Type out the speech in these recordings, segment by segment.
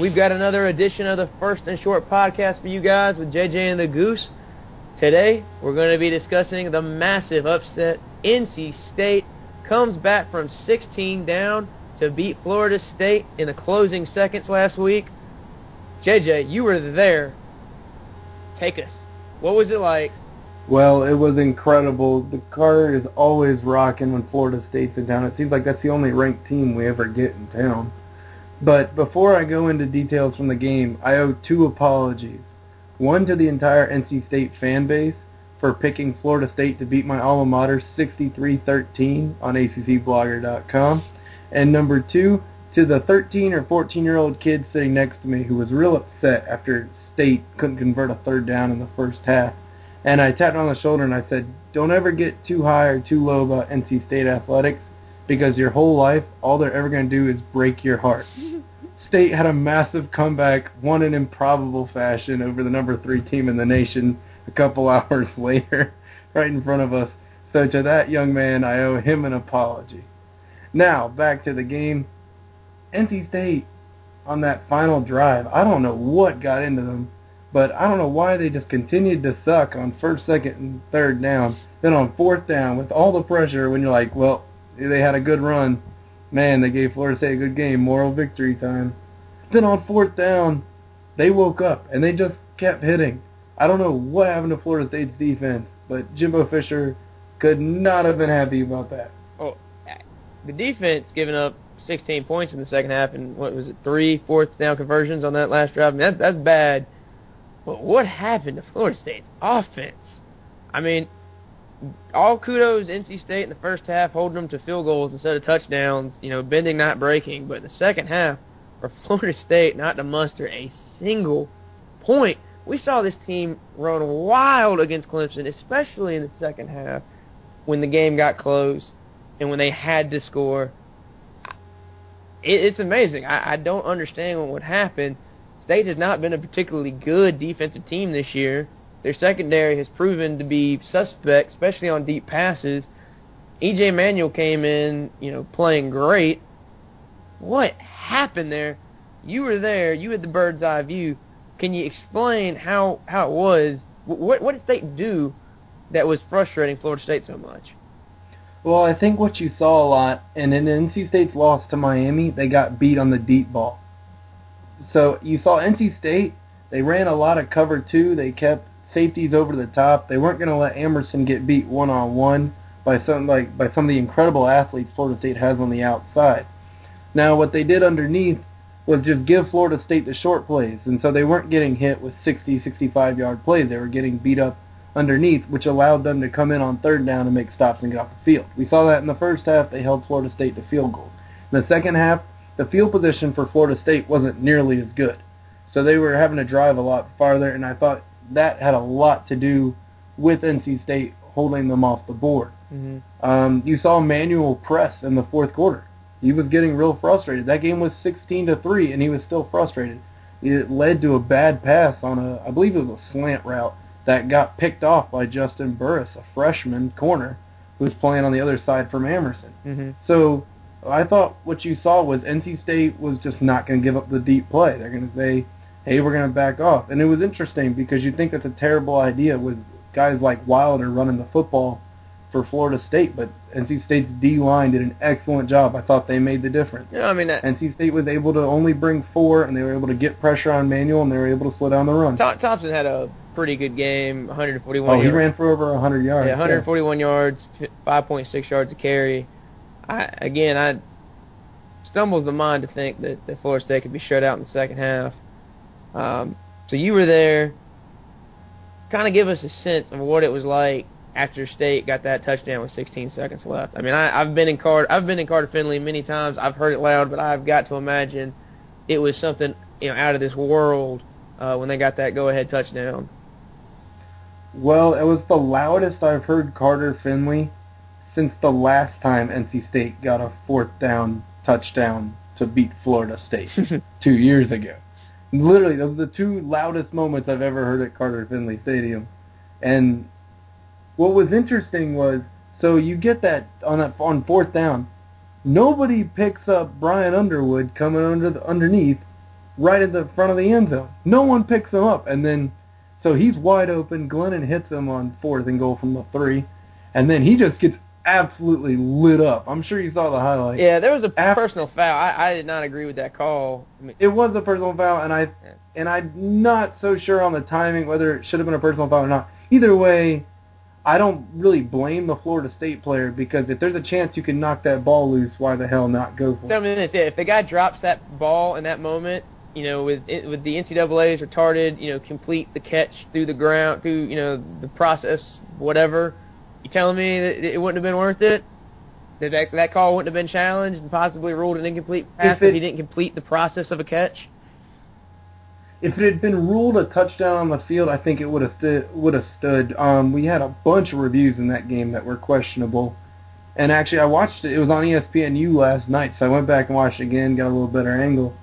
We've got another edition of the First and Short podcast for you guys with JJ and the Goose. Today, we're going to be discussing the massive upset. NC State comes back from 16 down to beat Florida State in the closing seconds last week. JJ, you were there. Take us. What was it like? Well, it was incredible. The car is always rocking when Florida State's in town. It seems like that's the only ranked team we ever get in town. But before I go into details from the game, I owe two apologies. One to the entire NC State fan base for picking Florida State to beat my alma mater 63-13 on ACCblogger.com. And number two, to the 13 or 14-year-old kid sitting next to me who was real upset after State couldn't convert a third down in the first half. And I tapped him on the shoulder and I said, don't ever get too high or too low about NC State athletics, because your whole life, all they're ever going to do is break your heart. State had a massive comeback, won in improbable fashion over the number 3 team in the nation a couple hours later, right in front of us. So to that young man, I owe him an apology. Now, back to the game. NC State, on that final drive, I don't know what got into them, but I don't know why they just continued to suck on first, second, and third down. Then on fourth down, with all the pressure, when you're like, well, they had a good run. Man, they gave Florida State a good game. Moral victory time. Then on fourth down, they woke up, and they just kept hitting. I don't know what happened to Florida State's defense, but Jimbo Fisher could not have been happy about that. Oh, the defense giving up 16 points in the second half, and what was it, 3 fourth down conversions on that last drive? I mean, that's bad. But what happened to Florida State's offense? I mean, all kudos NC State in the first half, holding them to field goals instead of touchdowns, bending, not breaking. But in the second half, for Florida State not to muster a single point, we saw this team run wild against Clemson, especially in the second half when the game got close and when they had to score. It's amazing. I don't understand what happened. State has not been a particularly good defensive team this year. Their secondary has proven to be suspect, especially on deep passes. E.J. Manuel came in, playing great. What happened there? You were there. You had the bird's eye view. Can you explain how it was? What did State do that was frustrating Florida State so much? Well, I think what you saw a lot, and in NC State's loss to Miami, they got beat on the deep ball. So you saw NC State, they ran a lot of cover 2. They kept safeties over the top. They weren't going to let Emerson get beat one-on-one by some of the incredible athletes Florida State has on the outside. Now, what they did underneath was just give Florida State the short plays, and so they weren't getting hit with 60, 65-yard plays. They were getting beat up underneath, which allowed them to come in on third down and make stops and get off the field. We saw that in the first half. They held Florida State to field goal. In the second half, the field position for Florida State wasn't nearly as good. So they were having to drive a lot farther, and I thought that had a lot to do with NC State holding them off the board. Mm-hmm. You saw Manuel press in the fourth quarter. He was getting real frustrated. That game was 16-3, and he was still frustrated. It led to a bad pass on I believe it was a slant route that got picked off by Justin Burris, a freshman corner who was playing on the other side from Emerson. Mm-hmm. So I thought what you saw was NC State was just not going to give up the deep play. They're going to say, hey, we're going to back off. And it was interesting because you think that's a terrible idea with guys like Wilder running the football for Florida State, but NC State's D-line did an excellent job. I thought they made the difference. NC State was able to only bring 4, and they were able to get pressure on Manuel, and they were able to slow down the run. Thompson had a pretty good game, 141 yards. Oh, he ran for over 100 yards. Yeah, 141 yards, 5.6 yards a carry. I stumbles the mind to think that Florida State could be shut out in the second half. So you were there. Kind of give us a sense of what it was like after State got that touchdown with 16 seconds left. I mean, I've been in Carter Finley many times. I've heard it loud, but I've got to imagine it was something out of this world when they got that go-ahead touchdown. Well, it was the loudest I've heard Carter Finley since the last time NC State got a fourth down touchdown to beat Florida State 2 years ago. Literally, those are the 2 loudest moments I've ever heard at Carter Finley Stadium. And what was interesting was, so you get that on fourth down, nobody picks up Brian Underwood coming underneath right at the front of the end zone. No one picks him up, and then so he's wide open. Glennon hits him on 4th and goal from the 3, and then he just gets absolutely lit up. I'm sure you saw the highlight. Yeah, there was a personal foul. I did not agree with that call. I mean, it was a personal foul, and I'm not so sure on the timing whether it should have been a personal foul or not. Either way, I don't really blame the Florida State player, because if there's a chance you can knock that ball loose, why the hell not go for it? 7 minutes. Yeah, if the guy drops that ball in that moment, you know, with the NCAA's retarded, you know, complete the catch through the ground, through, you know, the process, whatever. You telling me that it wouldn't have been worth it? That call wouldn't have been challenged and possibly ruled an incomplete pass if he didn't complete the process of a catch? If it had been ruled a touchdown on the field, I think it would have stood. We had a bunch of reviews in that game that were questionable. And actually, I watched it. It was on ESPNU last night, so I went back and watched it again, got a little better angle.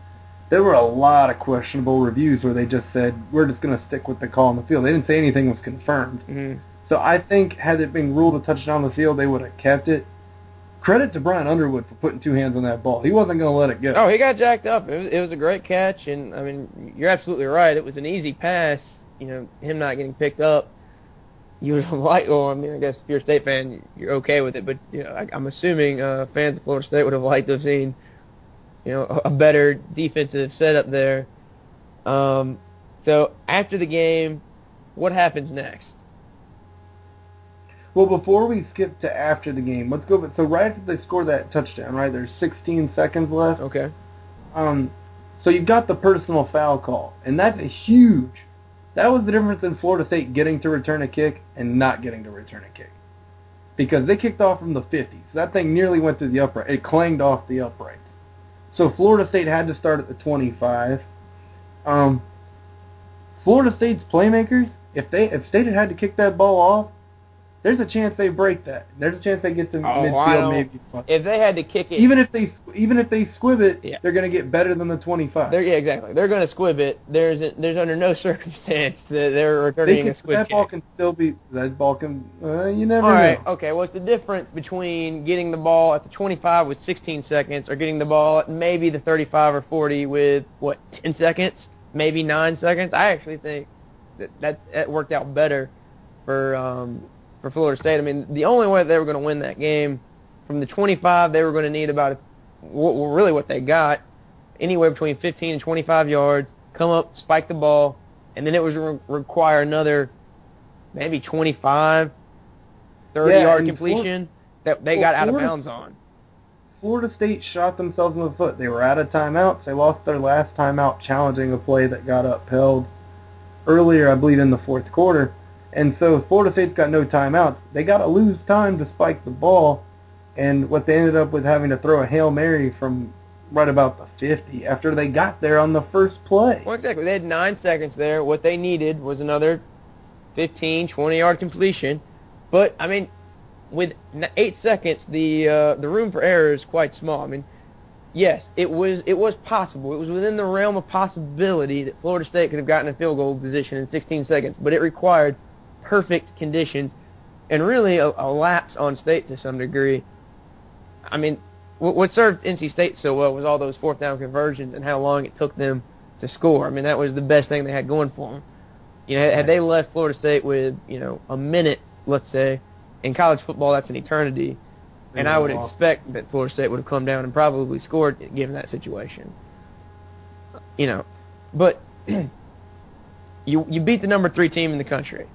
There were a lot of questionable reviews where they just said, we're just going to stick with the call on the field. They didn't say anything was confirmed. Mm-hmm. So I think had it been ruled a touchdown on the field, they would have kept it. Credit to Brian Underwood for putting 2 hands on that ball. He wasn't going to let it go. Oh, he got jacked up. It was a great catch, and, I mean, you're absolutely right. It was an easy pass, you know, him not getting picked up. You would have liked, well, I mean, I guess if you're a State fan, you're okay with it, but, you know, I'm assuming fans of Florida State would have liked to have seen, you know, a better defensive setup there. So after the game, what happens next? Well, before we skip to after the game, let's go. So right after they score that touchdown, right, there's 16 seconds left. Okay. So you've got the personal foul call, and that's a huge. That was the difference in Florida State getting to return a kick and not getting to return a kick, because they kicked off from the 50. So that thing nearly went through the upright. It clanged off the uprights. So Florida State had to start at the 25. Florida State's playmakers, if State had to kick that ball off, there's a chance they break that. There's a chance they get to midfield maybe. If they had to kick it, even if they squib it, yeah, they're going to get better than the 25. Yeah, exactly. They're going to squib it. There's under no circumstance that they're returning a squib that kick. Ball can still be. That ball can. You never know. All right. Okay. What's the difference between getting the ball at the 25 with 16 seconds, or getting the ball at maybe the 35 or 40 with 10 seconds, maybe 9 seconds? I actually think that worked out better for Florida State. I mean, the only way they were going to win that game, from the 25, they were going to need about, really what they got, anywhere between 15 and 25 yards, come up, spike the ball, and then it was require another maybe 25, 30-yard completion that they got out of bounds on. Florida State shot themselves in the foot. They were out of timeouts. They lost their last timeout challenging a play that got upheld earlier, I believe, in the 4th quarter. And so Florida State's got no timeouts. They got to lose time to spike the ball, and what they ended up with having to throw a Hail Mary from right about the 50 after they got there on the first play. Well, exactly. They had 9 seconds there. What they needed was another 15, 20-yard completion. But, I mean, with 8 seconds, the room for error is quite small. I mean, yes, it was possible. It was within the realm of possibility that Florida State could have gotten a field goal position in 16 seconds, but it required perfect conditions and really a lapse on State to some degree. I mean, what served NC State so well was all those 4th down conversions and how long it took them to score. I mean, that was the best thing they had going for them. You know, had they left Florida State with, you know, a minute, let's say, in college football, that's an eternity. And I would expect that Florida State would have come down and probably scored given that situation. You know, but you beat the number 3 team in the country.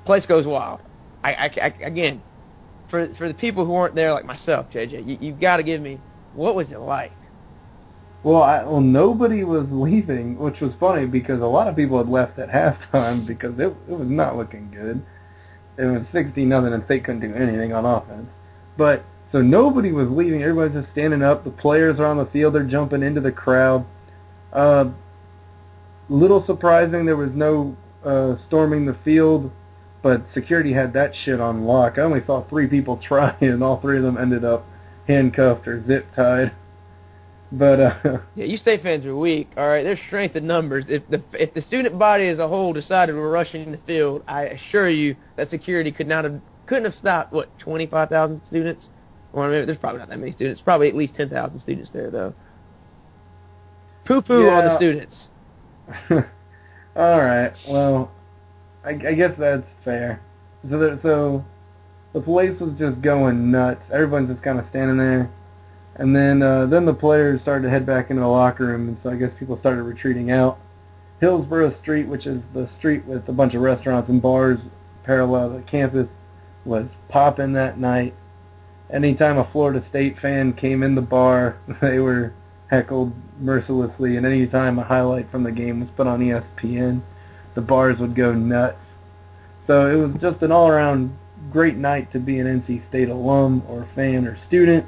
Place goes wild. Again, for the people who weren't there like myself, JJ, you've got to give me, what was it like? Well, nobody was leaving, which was funny because a lot of people had left at halftime because it was not looking good. It was 16-0 and State couldn't do anything on offense. But so nobody was leaving. Everybody's just standing up. The players are on the field. They're jumping into the crowd. Little surprising there was no storming the field, but security had that shit on lock. I only saw 3 people try, and all 3 of them ended up handcuffed or zip-tied. But yeah, you State fans are weak. All right, there's strength in numbers. If the student body as a whole decided we're rushing the field, I assure you that security couldn't have stopped 25,000 students. Or maybe there's probably not that many students. Probably at least 10,000 students there though. poo-poo on the students. All right. Well, I guess that's fair. So the place was just going nuts. Everyone's just kind of standing there. And then the players started to head back into the locker room, and so I guess people started retreating out. Hillsborough Street, which is the street with a bunch of restaurants and bars parallel to the campus, was popping that night. Anytime a Florida State fan came in the bar, they were heckled mercilessly, and anytime a highlight from the game was put on ESPN, the bars would go nuts. So it was just an all-around great night to be an NC State alum or fan or student.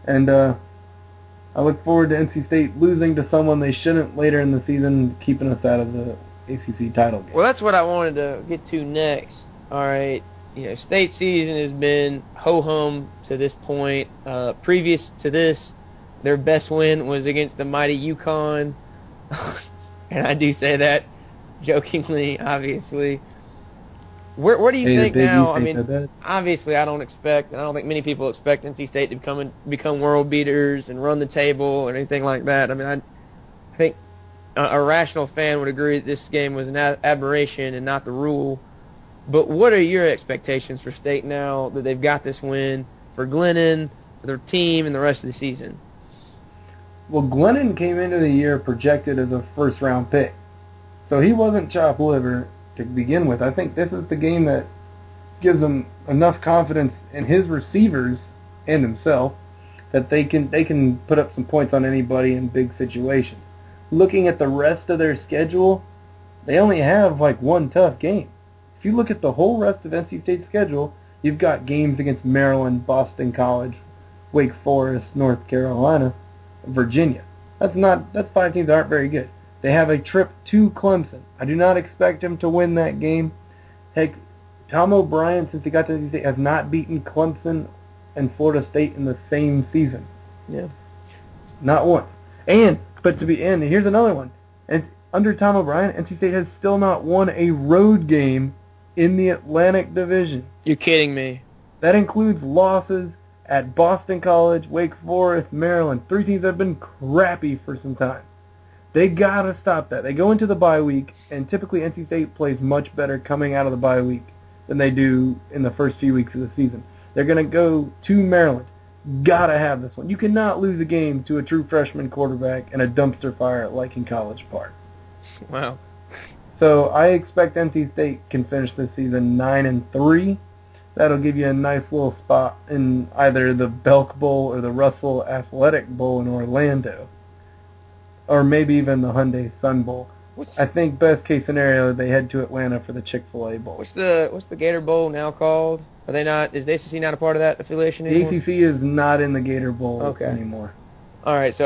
And I look forward to NC State losing to someone they shouldn't later in the season, keeping us out of the ACC title game. Well, that's what I wanted to get to next. All right, State season has been ho-hum to this point. Previous to this, their best win was against the mighty UConn, and I do say that jokingly, obviously. Where do you think now? I mean, obviously, I don't think many people expect NC State to become world beaters and run the table or anything like that. I mean, I think a rational fan would agree that this game was an aberration and not the rule. But what are your expectations for State now that they've got this win, for Glennon, for their team, and the rest of the season? Well, Glennon came into the year projected as a first-round pick, so he wasn't chopped liver to begin with. I think this is the game that gives him enough confidence in his receivers and himself that they can put up some points on anybody in big situations. Looking at the rest of their schedule, they only have like one tough game. If you look at the whole rest of NC State's schedule, you've got games against Maryland, Boston College, Wake Forest, North Carolina, Virginia. That's 5 teams that aren't very good. They have a trip to Clemson. I do not expect him to win that game. Heck, Tom O'Brien, since he got to NC State, has not beaten Clemson and Florida State in the same season. Yeah. Not once. But here's another one. And under Tom O'Brien, NC State has still not won a road game in the Atlantic Division. You're kidding me. That includes losses at Boston College, Wake Forest, Maryland. 3 teams that have been crappy for some time. They got to stop that. They go into the bye week, and typically NC State plays much better coming out of the bye week than they do in the first few weeks of the season. They're going to go to Maryland. Got to have this one. You cannot lose a game to a true freshman quarterback in a dumpster fire like in College Park. Wow. So I expect NC State can finish this season 9-3. That'll give you a nice little spot in either the Belk Bowl or the Russell Athletic Bowl in Orlando, or maybe even the Hyundai Sun Bowl. I think best case scenario they head to Atlanta for the Chick-fil-A Bowl. What's the Gator Bowl now called? Are they not? Is the ACC not a part of that affiliation anymore? The ACC is not in the Gator Bowl anymore. All right. So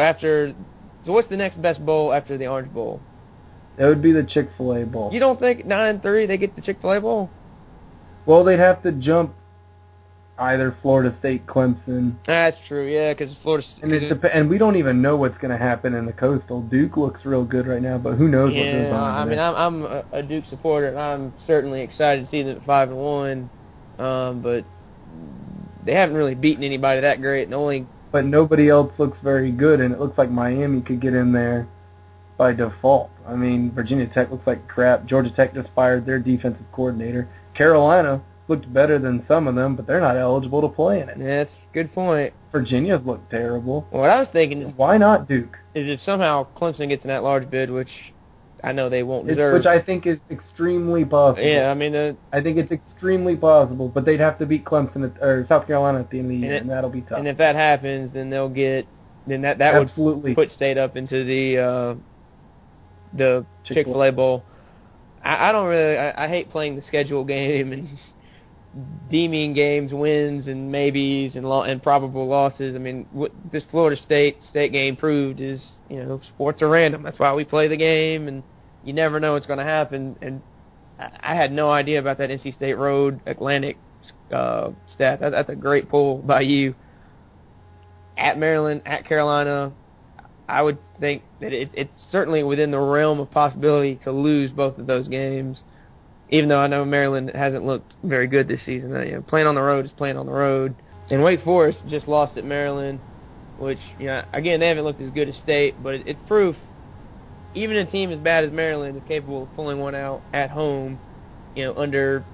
what's the next best bowl after the Orange Bowl? That would be the Chick-fil-A Bowl. You don't think 9-3 they get the Chick-fil-A Bowl? Well, they'd have to jump either Florida State, Clemson. That's true, yeah, because Florida State... And we don't even know what's going to happen in the Coastal. Duke looks real good right now, but who knows what goes on. I mean, I'm a Duke supporter, and I'm certainly excited to see them at 5-1, but they haven't really beaten anybody that great. But nobody else looks very good, and it looks like Miami could get in there by default. I mean, Virginia Tech looks like crap. Georgia Tech just fired their defensive coordinator. Carolina looked better than some of them, but they're not eligible to play in it. Yeah, that's a good point. Virginia's looked terrible. Well, what I was thinking is... Why not Duke? Is if somehow Clemson gets an at-large bid, which I know they won't deserve. Which I think is extremely possible. Yeah, I mean... I think it's extremely possible, but they'd have to beat Clemson or South Carolina at the end of the year, and that'll be tough. And if that happens, then they'll get... Then that Absolutely. Would put State up into the Chick-fil-A Bowl. I don't really... I hate playing the schedule game and deeming games wins and maybes and probable losses. I mean, what this Florida State game proved is, sports are random. That's why we play the game, and you never know what's going to happen. And I had no idea about that NC State Road Atlantic stat. That's a great pull by you. At Maryland, at Carolina, I would think that it's certainly within the realm of possibility to lose both of those games, even though I know Maryland hasn't looked very good this season. Playing on the road is playing on the road. And Wake Forest just lost at Maryland. which, again, they haven't looked as good as State, but it's proof even a team as bad as Maryland is capable of pulling one out at home, under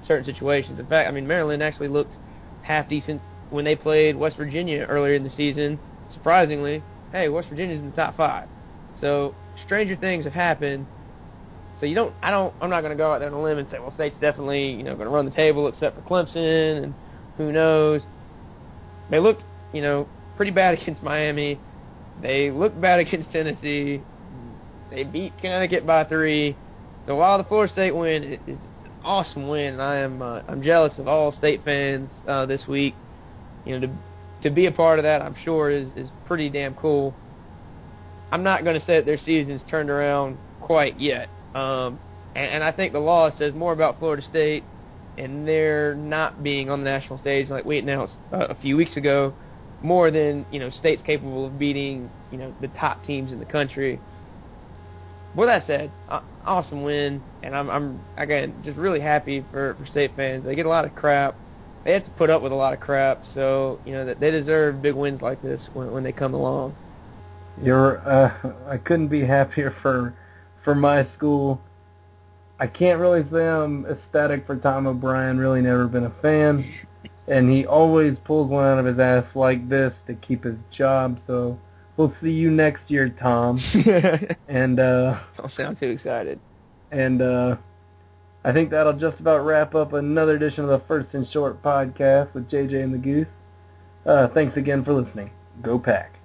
certain situations. In fact, Maryland actually looked half decent when they played West Virginia earlier in the season. Surprisingly, hey, West Virginia's in the top 5. So stranger things have happened. So I'm not going to go out there on a limb and say, well, State's definitely, going to run the table except for Clemson, and who knows. They looked, pretty bad against Miami. They looked bad against Tennessee. They beat Connecticut by 3. So while the Florida State win is an awesome win, and I'm jealous of all State fans this week. To be a part of that, I'm sure is pretty damn cool. I'm not going to say that their season's turned around quite yet. And I think the loss says more about Florida State and their not being on the national stage like we announced a few weeks ago, more than State's capable of beating the top teams in the country. With that said, awesome win, and I'm again just really happy for State fans. They get a lot of crap. They have to put up with a lot of crap, so that they deserve big wins like this when they come along. I couldn't be happier for my school. I can't really say I'm ecstatic for Tom O'Brien. Really never been a fan, and he always pulls one out of his ass like this to keep his job. So we'll see you next year, Tom. And don't sound too excited. And I think that'll just about wrap up another edition of the First and Short podcast with JJ and the Goose. Thanks again for listening. Go Pack.